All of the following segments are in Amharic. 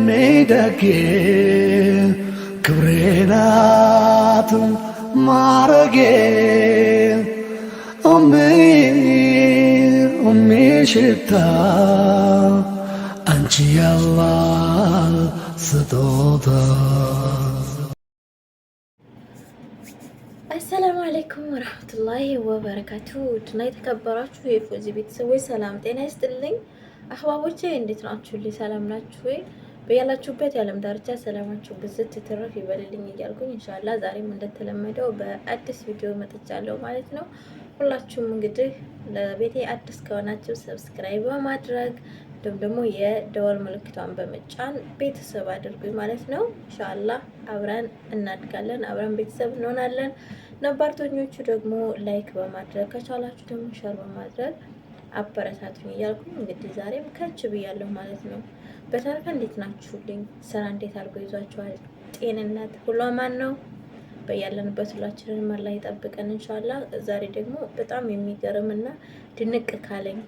ሜደጌ ክብሬናት ማረጌ ሽታ አንቺ ያላህ ስጦታ። አሰላሙ አለይኩም ወራህመቱላሂ ወበረካቱ። ድና የተከበራችሁ የፎዚ ቤተሰቦች ሰላም ጤና ይስጥልኝ። አህባቦቼ እንዴት ናችሁልኝ? ሰላም ናችሁ ወይ? በያላችሁበት የዓለም ዳርቻ ሰላማችሁ ብዝት ትረፍ ይበልልኝ እያልኩኝ ኢንሻአላህ ዛሬም እንደተለመደው በአዲስ ቪዲዮ መጥቻለሁ ማለት ነው። ሁላችሁም እንግዲህ ለቤቴ አዲስ ከሆናችሁ ሰብስክራይብ በማድረግ ደግሞ የደወል ምልክቷን በመጫን ቤተሰብ አድርጉኝ ማለት ነው። ኢንሻአላህ አብረን እናድጋለን፣ አብረን ቤተሰብ እንሆናለን። ነባርተኞቹ ደግሞ ላይክ በማድረግ ከቻላችሁ ደግሞ ሼር በማድረግ አበረታቱኝ እያልኩኝ እንግዲህ ዛሬም ከች ብያለሁ ማለት ነው። በተረፈ እንዴት ናችሁልኝ? ስራ እንዴት አድርጎ ይዟችኋል? ጤንነት ሁሉ አማን ነው? በያለንበት ሁላችንን አላህ ይጠብቀን ኢንሻአላህ። ዛሬ ደግሞ በጣም የሚገርምና ድንቅ ካለኝ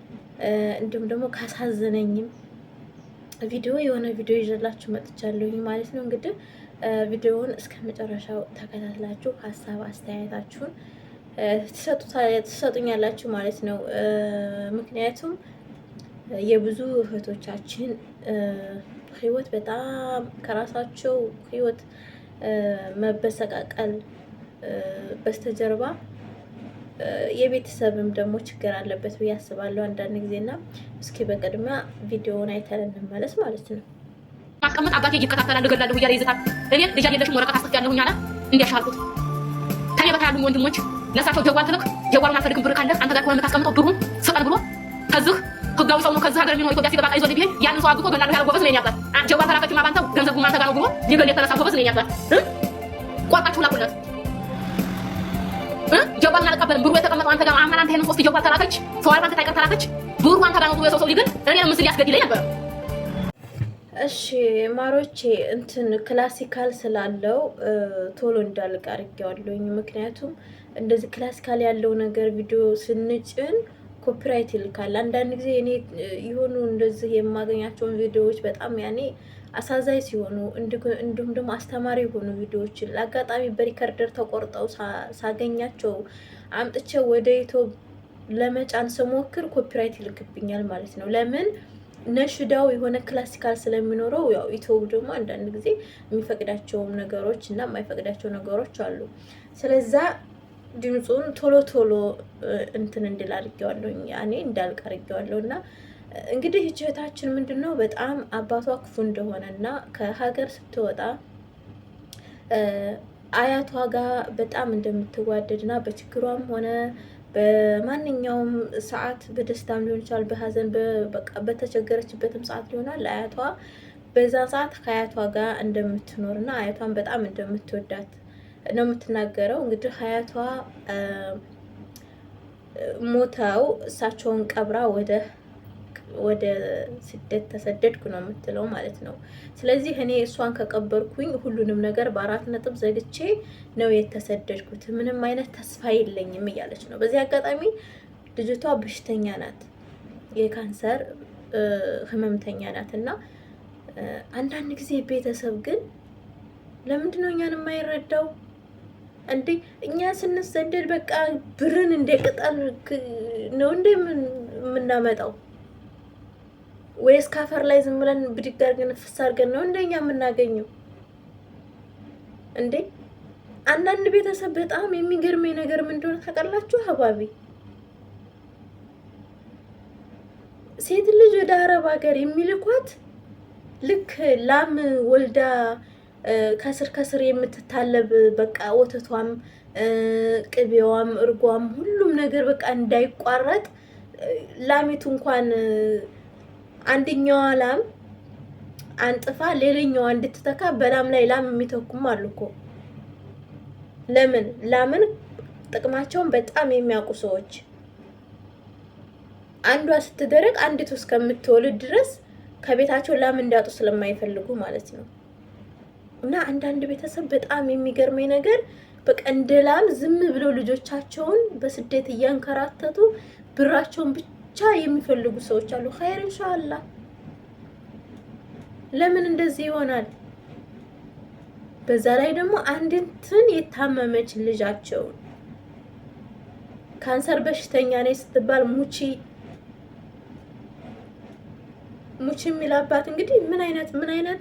እንዲሁም ደግሞ ካሳዘነኝም ቪዲዮ የሆነ ቪዲዮ ይዤላችሁ መጥቻለሁኝ ማለት ነው። እንግዲህ ቪዲዮውን እስከ መጨረሻው ተከታትላችሁ ሀሳብ አስተያየታችሁን ትሰጡኛላችሁ ማለት ነው። ምክንያቱም የብዙ እህቶቻችን ህይወት በጣም ከራሳቸው ህይወት መበሰቃቀል በስተጀርባ የቤተሰብም ደግሞ ችግር አለበት ብዬ አስባለሁ አንዳንድ ጊዜና እስኪ በቅድሚያ ቪዲዮውን አይተን እንመለስ ማለት ነው። ማስቀመጥ አባቴ ይከታተላል ገላለው እያለ ይዘታል። እኔ ልጅ አይደለሽም ወረቀት አስጥያለሁኝ አለ እንዲያሻልኩት ከኔ በታ ያሉ ወንድሞች ለሳቸው ጀዋል ትልክ ጀዋሉን አልፈልግም ብር ካለ አንተ ጋር ከሆነ የምታስቀምጠው ብሩን ስጠን ብሎ ከዚህ ህጋዊ ሰው ነው ከዚህ ሀገር የሚኖር ኢትዮጵያ ሲገባ ይዞ ሊሄድ ያንን ሰው አግቶ ገላለው ያለው ጎበዝ ነኝ ያባል ጀዋል ተላከችማ ባንተው ገንዘቡ ማንተ ጋር ነው ብሎ ሊገል የተነሳ ጎበዝ ነኝ ያባል ቆርጣችሁ ላኩለት ጀዋልን አልቀበልም ብሩ የተቀመጠው አንተ ጋር አማን አንተ ይሄን ሶስት ጀዋል ተላከች ሰው ባንክ ታይቀር ተላከች ብሩ አንተ ጋር ነው ብሎ ሰው ሊገል እኔ ምስል ያስገድለኝ ነበር። እሺ ማሮቼ እንትን ክላሲካል ስላለው ቶሎ እንዳልቅ አድርጌዋለሁኝ። ምክንያቱም እንደዚህ ክላሲካል ያለው ነገር ቪዲዮ ስንጭን ኮፒራይት ይልካል። አንዳንድ ጊዜ እኔ ይሆኑ እንደዚህ የማገኛቸውን ቪዲዮዎች በጣም ያኔ አሳዛኝ ሲሆኑ እንዲሁም ደግሞ አስተማሪ የሆኑ ቪዲዮዎችን ለአጋጣሚ በሪከርደር ተቆርጠው ሳገኛቸው አምጥቼ ወደ ዩቲዩብ ለመጫን ስሞክር ኮፒራይት ይልክብኛል ማለት ነው። ለምን ነሽዳው የሆነ ክላሲካል ስለሚኖረው ያው ዩቲዩብ ደግሞ አንዳንድ ጊዜ የሚፈቅዳቸው ነገሮች እና የማይፈቅዳቸው ነገሮች አሉ። ስለዛ ድምጹን ቶሎ እንትን እንድል አድርጌዋለሁኝ ያኔ እንዳልቅ አድርጌዋለሁና እንግዲህ እህታችን ምንድነው በጣም አባቷ ክፉ እንደሆነና ከሀገር ስትወጣ አያቷ ጋር በጣም እንደምትዋደድና በችግሯም ሆነ በማንኛውም ሰዓት በደስታም ሊሆን ይችላል፣ በሀዘን በተቸገረችበትም ሰዓት ሊሆናል አያቷ በዛ ሰዓት ከአያቷ ጋር እንደምትኖርና አያቷን በጣም እንደምትወዳት ነው የምትናገረው። እንግዲህ አያቷ ሞተው እሳቸውን ቀብራ ወደ ስደት ተሰደድኩ ነው የምትለው ማለት ነው። ስለዚህ እኔ እሷን ከቀበርኩኝ ሁሉንም ነገር በ4 ነጥብ ዘግቼ ነው የተሰደድኩት፣ ምንም አይነት ተስፋ የለኝም እያለች ነው። በዚህ አጋጣሚ ልጅቷ በሽተኛ ናት፣ የካንሰር ህመምተኛ ናት። እና አንዳንድ ጊዜ ቤተሰብ ግን ለምንድነው እኛን የማይረዳው እንዴ? እኛ ስንሰደድ በቃ ብርን እንደ ቅጠል ነው እንደ የምናመጣው ወይስ ካፈር ላይ ዝም ብለን ብድግ አድርገን ፍስ አድርገን ነው እንደኛ የምናገኘው እንዴ? አንዳንድ ቤተሰብ በጣም የሚገርመኝ ነገር ምን እንደሆነ ታውቃላችሁ? ሀባቢ ሴት ልጅ ወደ አረብ ሀገር የሚልኳት ልክ ላም ወልዳ ከስር የምትታለብ በቃ ወተቷም ቅቤዋም እርጓም ሁሉም ነገር በቃ እንዳይቋረጥ ላሚቱ እንኳን አንደኛዋ ላም አንጥፋ ሌላኛዋ እንድትተካ በላም ላይ ላም የሚተኩም አሉ እኮ። ለምን? ላምን ጥቅማቸውን በጣም የሚያውቁ ሰዎች አንዷ ስትደረቅ አንዲቱ እስከምትወልድ ድረስ ከቤታቸው ላም እንዳጡ ስለማይፈልጉ ማለት ነው። እና አንዳንድ ቤተሰብ በጣም የሚገርመኝ ነገር በቃ እንደ ላም ዝም ብለው ልጆቻቸውን በስደት እያንከራተቱ ብራቸውን ብቻ የሚፈልጉ ሰዎች አሉ። ኸይር ኢንሻአላህ ለምን እንደዚህ ይሆናል? በዛ ላይ ደግሞ አንድንትን የታመመች ልጃቸውን ካንሰር በሽተኛ ነኝ ስትባል ሙቺ የሚላባት እንግዲህ ምን አይነት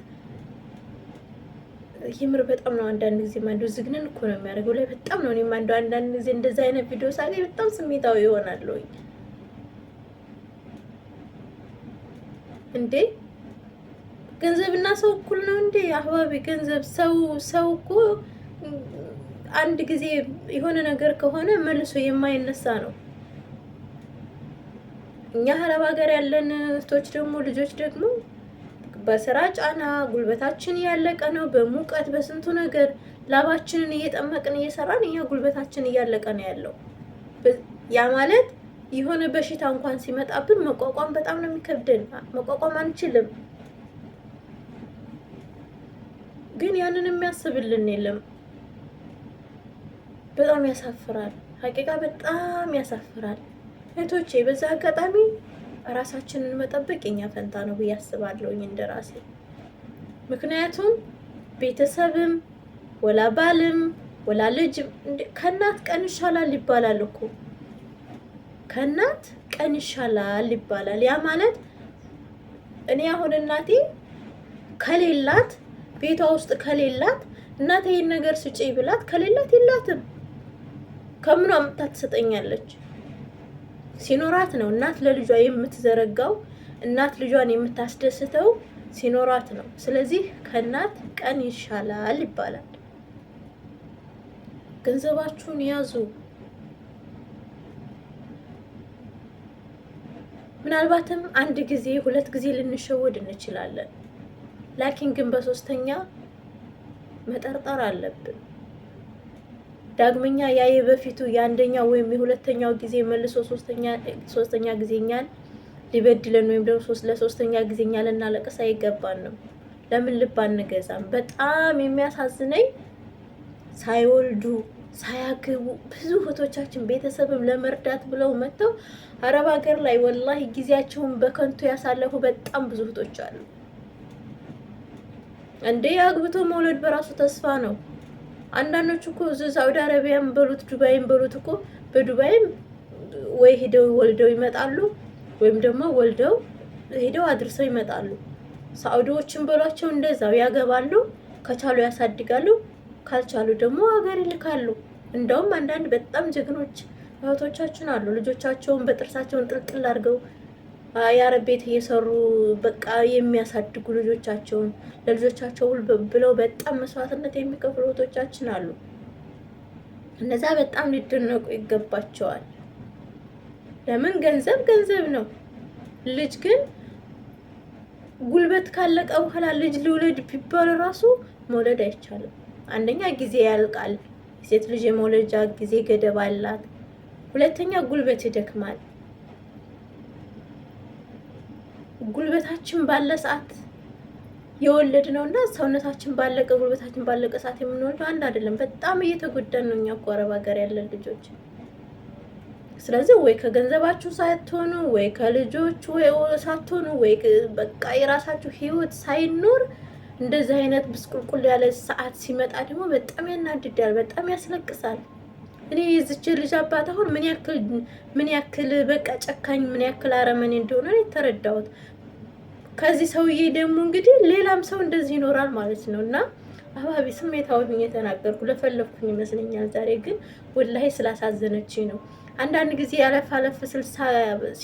ይምር በጣም ነው። አንዳንድ ጊዜ ማንዶ ዝግነን እኮ ነው የሚያደርገው ላይ በጣም ነው። እኔ ማንዶ አንዳንድ ጊዜ እንደዛ አይነት ቪዲዮ ሳገኝ በጣም ስሜታዊ ይሆናለሁ። እንዴ ገንዘብና ሰው እኩል ነው እንዴ? አህባቢ ገንዘብ ሰው እኮ አንድ ጊዜ የሆነ ነገር ከሆነ መልሶ የማይነሳ ነው። እኛ አረብ ሀገር ያለን እህቶች ደግሞ ልጆች ደግሞ በስራ ጫና ጉልበታችን እያለቀ ነው። በሙቀት በስንቱ ነገር ላባችንን እየጠመቅን እየሰራን እኛ ጉልበታችን እያለቀ ነው ያለው። ያ ማለት የሆነ በሽታ እንኳን ሲመጣብን መቋቋም በጣም ነው የሚከብደን። መቋቋም አንችልም። ግን ያንን የሚያስብልን የለም። በጣም ያሳፍራል። ሀቂቃ በጣም ያሳፍራል። እህቶቼ በዛ አጋጣሚ ራሳችንን መጠበቅ የኛ ፈንታ ነው ብዬ አስባለሁኝ እንደራሴ። ምክንያቱም ቤተሰብም ወላ ባልም ወላ ልጅም ከእናት ቀን ይሻላል ይባላል እኮ ከእናት ቀን ይሻላል ይባላል። ያ ማለት እኔ አሁን እናቴ ከሌላት ቤቷ ውስጥ ከሌላት እናቴ ይሄን ነገር ስጪኝ ብላት ከሌላት የላትም። ከምኗ አምጥታ ትሰጠኛለች? ሲኖራት ነው እናት ለልጇ የምትዘረጋው፣ እናት ልጇን የምታስደስተው ሲኖራት ነው። ስለዚህ ከእናት ቀን ይሻላል ይባላል። ገንዘባችሁን ያዙ። ምናልባትም አንድ ጊዜ ሁለት ጊዜ ልንሸወድ እንችላለን። ላኪን ግን በሶስተኛ መጠርጠር አለብን። ዳግመኛ ያ የበፊቱ የአንደኛው ወይም የሁለተኛው ጊዜ መልሶ ሶስተኛ ጊዜኛን ሊበድለን ወይም ደግሞ ለሶስተኛ ጊዜኛ ልናለቅስ አይገባንም። ለምን ልብ አንገዛም? በጣም የሚያሳዝነኝ ሳይወልዱ ሳያገቡ ብዙ እህቶቻችን ቤተሰብም ለመርዳት ብለው መጥተው አረብ ሀገር ላይ ወላሂ ጊዜያቸውን በከንቱ ያሳለፉ በጣም ብዙ እህቶች አሉ። እንዴ አግብቶ መውለድ በራሱ ተስፋ ነው። አንዳንዶቹ እኮ ሳውዲ አረቢያም በሉት ዱባይም በሉት እኮ በዱባይም ወይ ሄደው ወልደው ይመጣሉ ወይም ደግሞ ወልደው ሄደው አድርሰው ይመጣሉ። ሳውዲዎችን በሏቸው እንደዛው ያገባሉ፣ ከቻሉ ያሳድጋሉ፣ ካልቻሉ ደግሞ ሀገር ይልካሉ። እንደውም አንዳንድ በጣም ጀግኖች እህቶቻችን አሉ ልጆቻቸውን በጥርሳቸውን ጥልጥል አድርገው የአረብ ቤት እየሰሩ በቃ የሚያሳድጉ ልጆቻቸውን ለልጆቻቸው ብለው በጣም መስዋዕትነት የሚከፍሉ እህቶቻችን አሉ። እነዛ በጣም ሊደነቁ ይገባቸዋል። ለምን ገንዘብ ነው። ልጅ ግን ጉልበት ካለቀ በኋላ ልጅ ልውለድ ቢባል ራሱ መውለድ አይቻልም። አንደኛ ጊዜ ያልቃል። ሴት ልጅ የመውለጃ ጊዜ ገደብ አላት። ሁለተኛ ጉልበት ይደክማል። ጉልበታችን ባለ ሰዓት የወለድ ነውና ሰውነታችን ባለቀ ጉልበታችን ባለቀ ሰዓት የምንወልደው አንድ አይደለም። በጣም እየተጎዳን ነው እኛ እኮ አረብ ሀገር ያለን ልጆች። ስለዚህ ወይ ከገንዘባችሁ ሳትሆኑ ወይ ከልጆች ወይ ሳትሆኑ ወይ በቃ የራሳችሁ ህይወት ሳይኖር እንደዚህ አይነት ብስቁልቁል ያለ ሰዓት ሲመጣ ደግሞ በጣም ያናድዳል፣ በጣም ያስለቅሳል። እኔ የዚች ልጅ አባት አሁን ምን ያክል በቃ ጨካኝ ምን ያክል አረመኔ እንደሆነ የተረዳሁት። ከዚህ ሰውዬ ደግሞ እንግዲህ ሌላም ሰው እንደዚህ ይኖራል ማለት ነው። እና አባቢ ስሜታዊ ሆኜ የተናገርኩ ለፈለኩኝ ይመስለኛል። ዛሬ ግን ወላሂ ስላሳዘነችኝ ነው። አንዳንድ ጊዜ ያለፍ ስልሳ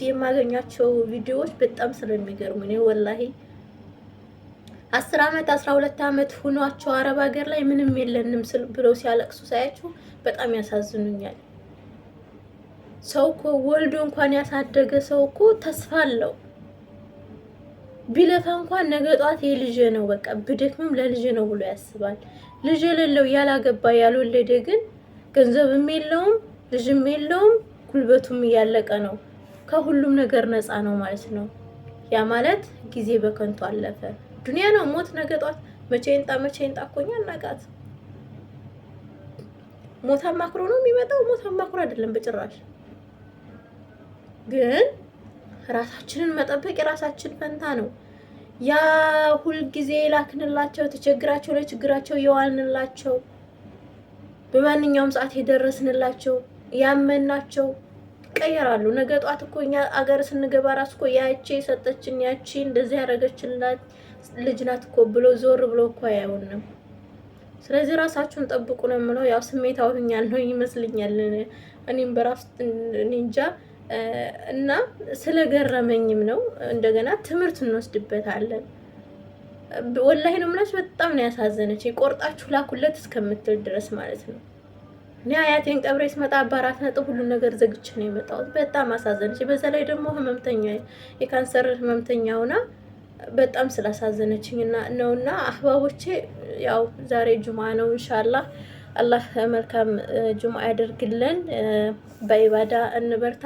የማገኛቸው ቪዲዮዎች በጣም ስለሚገርሙኝ ነው ወላሂ 10 ዓመት 12 ዓመት ሆኗቸው አረብ ሀገር ላይ ምንም የለንም ብለው ሲያለቅሱ ሳያችሁ በጣም ያሳዝኑኛል። ሰው እኮ ወልዶ እንኳን ያሳደገ ሰው እኮ ተስፋ አለው። ቢለፋ እንኳን ነገ ጧት የልጅ ነው በቃ ብደክምም ለልጅ ነው ብሎ ያስባል። ልጅ የሌለው ያላገባ ያልወለደ ግን ገንዘብም የለውም ልጅም የለውም ጉልበቱም እያለቀ ነው። ከሁሉም ነገር ነፃ ነው ማለት ነው። ያ ማለት ጊዜ በከንቱ አለፈ። ዱንያ ነው ሞት ነገ ጧት መቼ ይንጣ እኮኛ እናቃት። ሞት አማክሮ ነው የሚመጣው። ሞት አማክሮ አይደለም በጭራሽ። ግን ራሳችንን መጠበቅ የራሳችን ፈንታ ነው። ያ ሁል ጊዜ ላክንላቸው ተቸግራቸው ለችግራቸው የዋልንላቸው በማንኛውም ሰዓት የደረስንላቸው ያመናቸው ቀየራሉ። ነገ ጧት እኮ እኛ አገር ስንገባ ራስ እኮ ያቺ ሰጠችን ያቺ እንደዚህ ያረጋችንላት ልጅ ናት እኮ ብሎ ዞር ብሎ እኮ አያዩንም። ስለዚህ ራሳችሁን ጠብቁ ነው የምለው። ያው ስሜታው ሆኛለሁ ይመስልኛል እኔም በራስ እንጃ እና ስለገረመኝም ነው። እንደገና ትምህርት እንወስድበታለን። ወላሂ ነው የምላችሁ በጣም ነው ያሳዘነች። ቆርጣችሁ ላኩለት እስከምትል ድረስ ማለት ነው። እኔ አያቴን ቀብሬ ስመጣ በአራት ነጥብ ሁሉ ነገር ዘግቼ ነው የመጣሁት። በጣም አሳዘነች። በዛ ላይ ደግሞ ህመምተኛ የካንሰር ህመምተኛ ሆና በጣም ስላሳዘነችኝ ነውና አህባቦቼ ያው ዛሬ ጁማ ነው ኢንሻአላህ አላህ መልካም ጁማ ያደርግልን። በኢባዳ እንበርታ።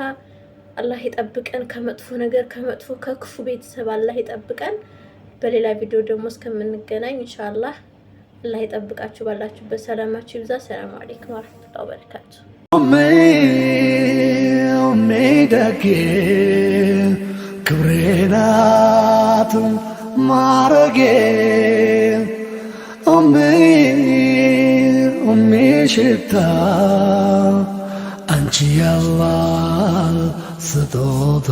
አላህ ይጠብቀን ከመጥፎ ነገር ከመጥፎ ከክፉ ቤተሰብ አላህ ይጠብቀን። በሌላ ቪዲዮ ደግሞ እስከምንገናኝ ኢንሻአላህ አላህ ይጠብቃችሁ። ባላችሁበት ሰላማችሁ ይብዛ። ሰላም አለይኩም ወራህመቱላሂ ወበረካቱ። ደጌ ክብሬናት ማረጌ ሽታ አንቺ ያላህ ስጦታ